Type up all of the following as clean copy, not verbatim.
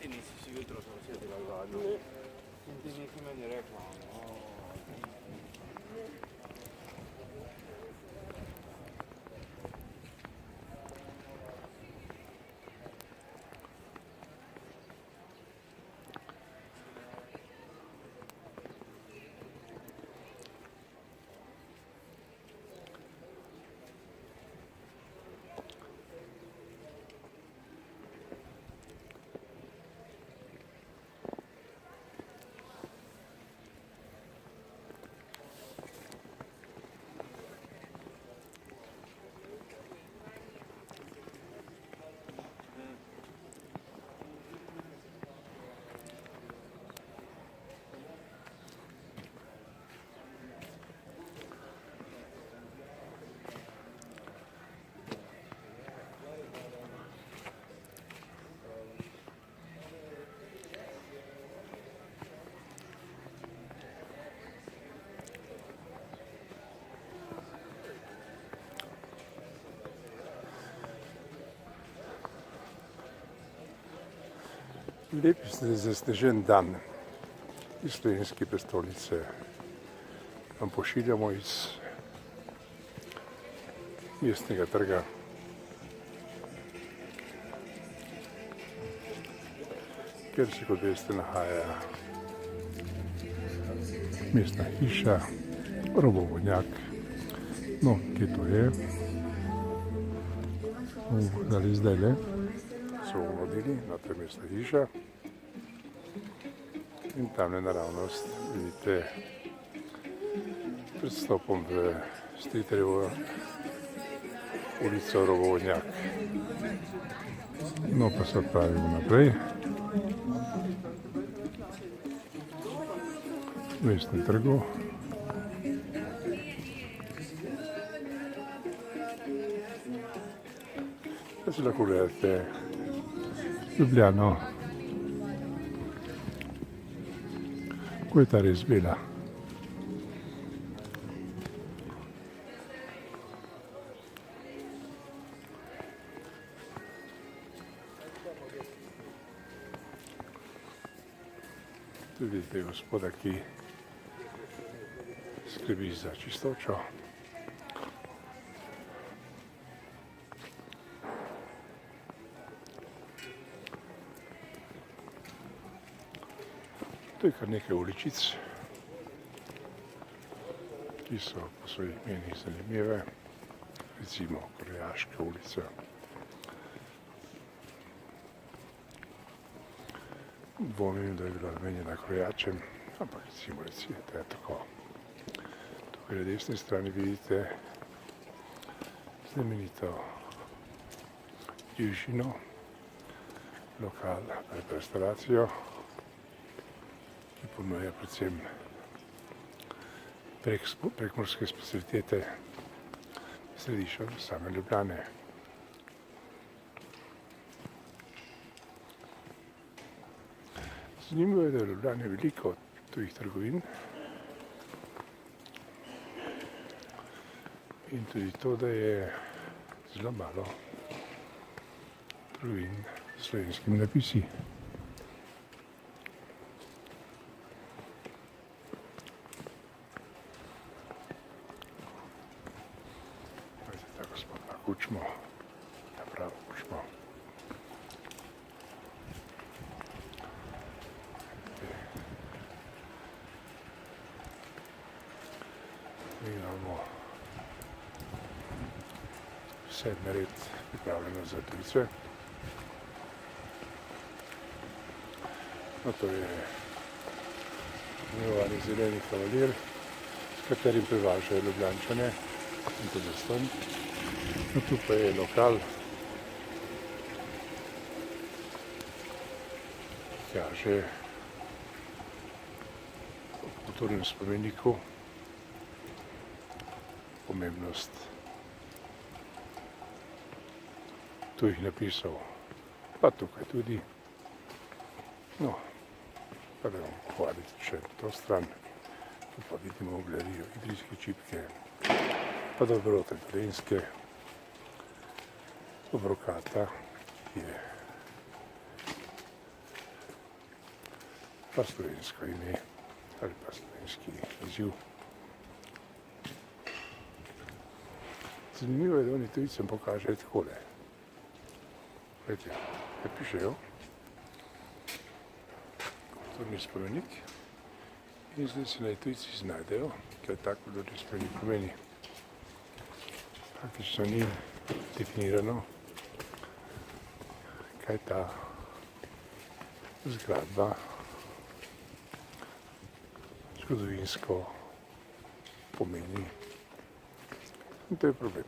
ti nisi si jutro sem se delal zadnjo. In ti nisi meni rekla, Lep zasnežen dan iz slovenske prestolnice vam pošiljamo iz mestnega trga. Kjer se, kot veste, nahaja mestna hiša, Robovodnjak. No, kje to je? Ali zdajle so vodili na to mestna hiša. In tamle naravnost vidite pred vstopom v Stritarjevo ulico Robovodnjak. No, pa se odpravimo naprej. V mestnem trgu. Da si lahko gledate Ljubljano, ko je ta res bela. Tu vidite gospoda, ki skrbi za čistočo. To je kar nekaj uličic, ki so po svojih imenih zanimive, recimo Krojaška ulica. Dvomim, da je bila namenjena krojačem, ampak recimo da je tako. Tukaj na desni strani vidite znamenito Južino, lokal ali restauracijo, ki ponuja predvsem prekmurske specialitete središča same Ljubljane. Zanimivo je, da je v Ljubljani veliko tujih trgovin in tudi to, da je zelo malo trgovin s slovenskimi napisi. Kučmo, ta pravo kučmo. Mi imamo vse nared pripravljeno za tujce. No, to je imenovani zeleni kavalir, s katerim prevažajo Ljubljančane in tudi zastonj. No, tu pa je lokal, ki kaže o kulturnem spomeniku pomembnost tujih napisov, pa tukaj tudi. No, pa da vam pohvaliti še to stran, tu pa vidimo galerijo Idrijske čipke, pa dobrote Dolenjske, Obrokata, ki je pa slovensko ime ali pa slovenski izziv. Zanimivo je, da oni tujicem pokažejo takole. Gledajte, kaj pišejo. Kulturni spomenik. In zdaj se naj tujci znajdejo, kaj tak kulturni spomenik pomeni. Praktično ni definirano, kaj ta zgradba zgodovinsko pomeni. In to je problem,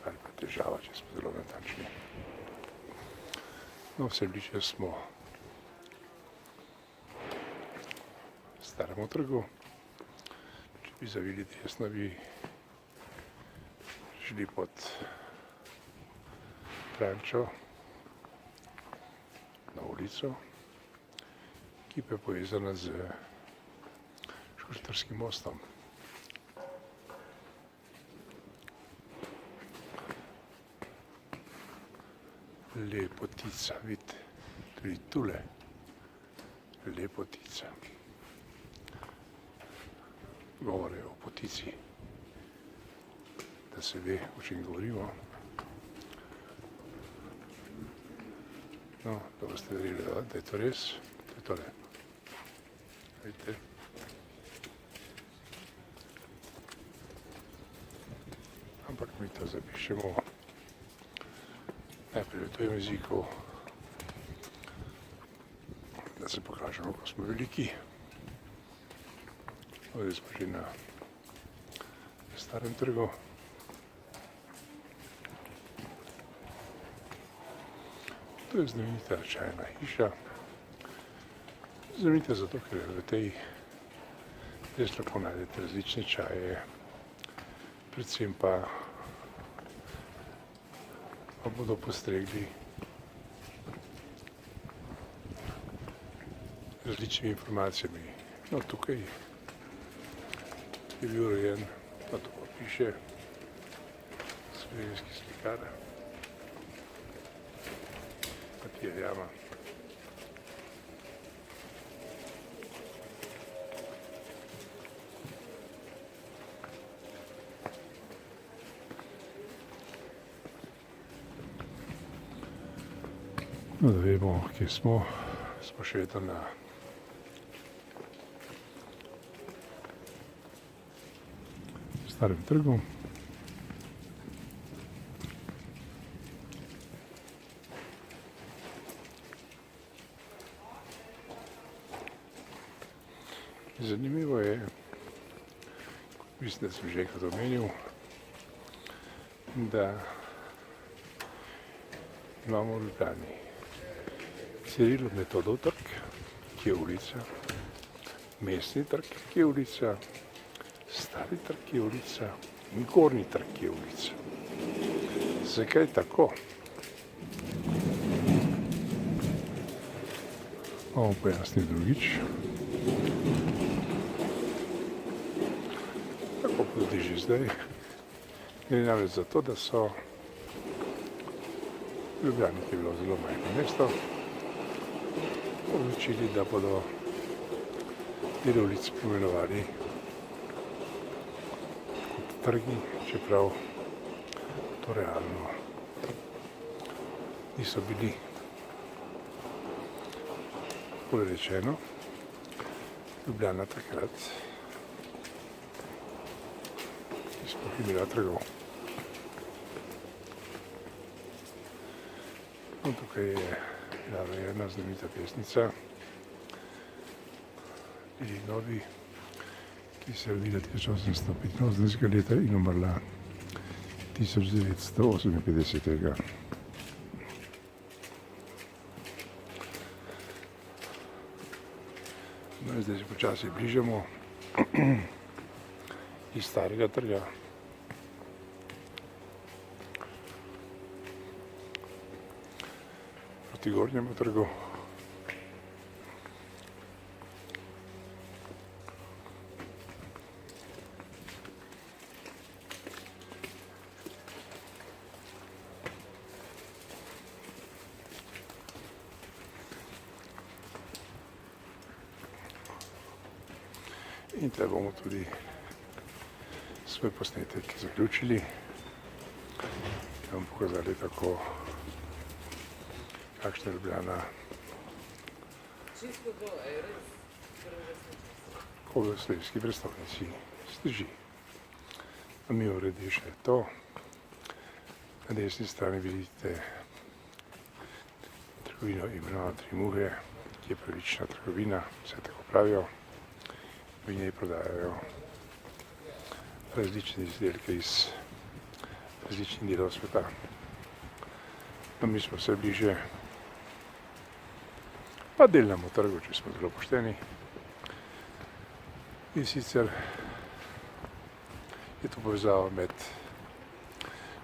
ali pa težava, če smo zelo natančni. No, vse bliže smo Staremu trgu. Če bi zavili desno, bi šli pod Frančo na ulico, ki pa je povezana z Šuštarskim mostom. Lepotica, vidite, tudi tule, lepotica. Govore o potici, da se ve, o čem govorimo. No, da boste verjeli, da je to res, to je tole. Vidite? Ampak mi to zapišemo najprej v tujem jeziku, da se pokažemo, ko smo veliki. Zdaj smo že na Starem trgu. To je znamenita čajna hiša. Znamenita zato, ker v tej res lahko najdete različne čaje, predvsem pa bodo postregli različnimi informacijami. No, tukaj je bil rojen, no to pa piše, slovenski slikar, Matija Jama. No, da vemo, kje smo še vedno na Starem trgu. Zanimivo je, mislim, da sem že enkrat omenil, da imamo v Ljubljani Cirilov Metodov trg, ki je ulica, Mestni trg, ki je ulica, Stari trg, ki je ulica in Gornji trg, ki je ulica. Zakaj tako? Bomo pojasnili drugič. Tako tudi že zdaj. Gre namreč za to, da so v Ljubljani, ki je bilo zelo majhno mesto, odločili, da bodo te ulice poimenovali kot trgi, čeprav to realno niso bili. Tako rečeno, Ljubljana takrat sploh ni bila trgov. No, tukaj je bila rojena znamenita pesnica Lili Novi, ki se je rodila 1885 leta in umrla 1958. No, zdaj se počasi bližamo iz Starega trga. Proti Gornjemu trgu. In te bomo tudi svoj posnetek zaključili in vam pokazali tako, kakšna je Ljubljana, ko v slovenski prestolnici zdrži. A mi uredi še to. Na desni strani vidite trgovino imenovano Tri muhe, ki je pravična trgovina, vse tako pravijo. V njej prodajajo različne izdelke iz različnih delov sveta. No, mi smo vse bliže pa delnemu trgu, če smo zelo pošteni. In sicer je to povezava med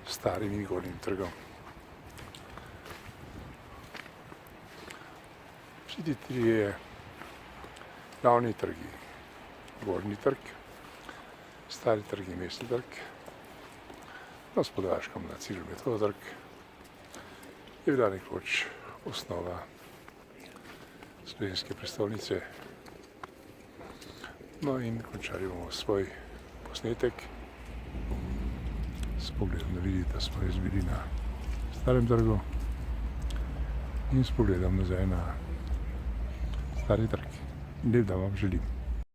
starim in gornjim trgom. Vsi ti trije glavni trgi, gornji trg, stari trg in mestni trg, na Spodlaškem, na Civilnem Metodov trg, je bila nekoč osnova slovenske prestolnice. No in končali bomo svoj posnetek s pogledom, da vidite, da smo res bili na starem trgu in s pogledom nazaj na stari trg. Lep dan vam želim.